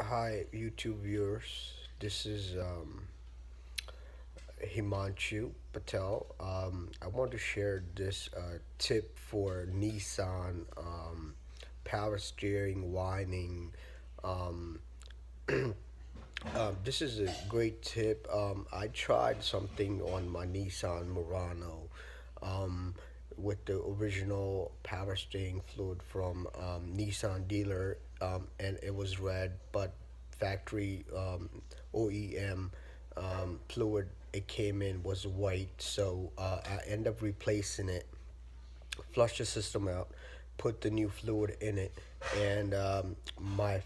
Hi, YouTube viewers. This is Himanshu Patel. I want to share this tip for Nissan power steering whining. Um, this is a great tip. I tried something on my Nissan Murano with the original power steering fluid from Nissan dealer, and it was red, but factory OEM fluid it came in was white. So I end up replacing it, flush the system out, put the new fluid in it, and my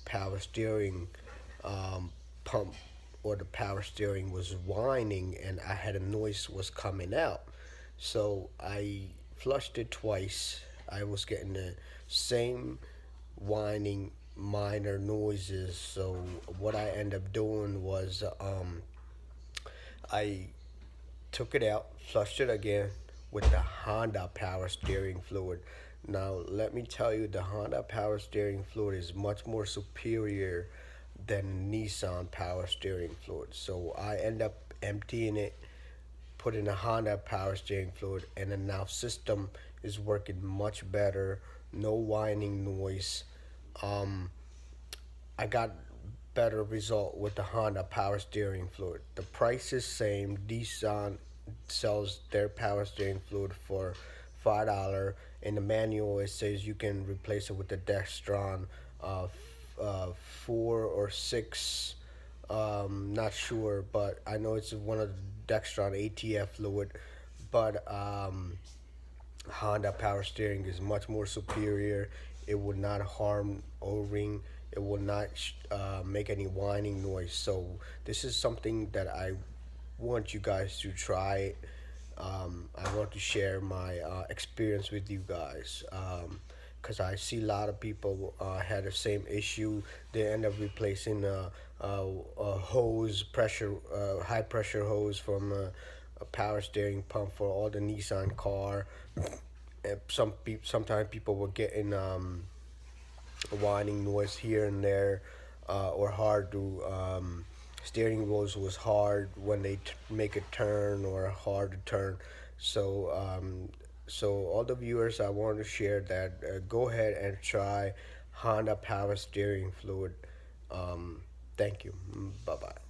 power steering pump or the power steering was whining, and I had a noise was coming out. So I flushed it twice. I was getting the same whining minor noises. So what I ended up doing was I took it out, flushed it again with the Honda power steering fluid. Now, let me tell you, the Honda power steering fluid is much more superior than Nissan power steering fluid. So I end up emptying it, put in a Honda power steering fluid, and the now system is working much better. No whining noise. Um, I got better result with the Honda power steering fluid. The price is same. Nissan sells their power steering fluid for $5. In the manual, it says you can replace it with the Dextron four or six. Not sure, but I know it's one of the Dextron ATF fluid. But Honda power steering is much more superior. It would not harm O-ring. It will not make any whining noise. So this is something that I want you guys to try. I want to share my experience with you guys. Because I see a lot of people had the same issue. They end up replacing a hose, high pressure hose from a power steering pump for all the Nissan car. And sometimes people were getting a whining noise here and there, or hard to steering wheels was hard when they make a turn or hard to turn. So all the viewers, I want to share that go ahead and try Honda power steering fluid. Thank you. Bye bye.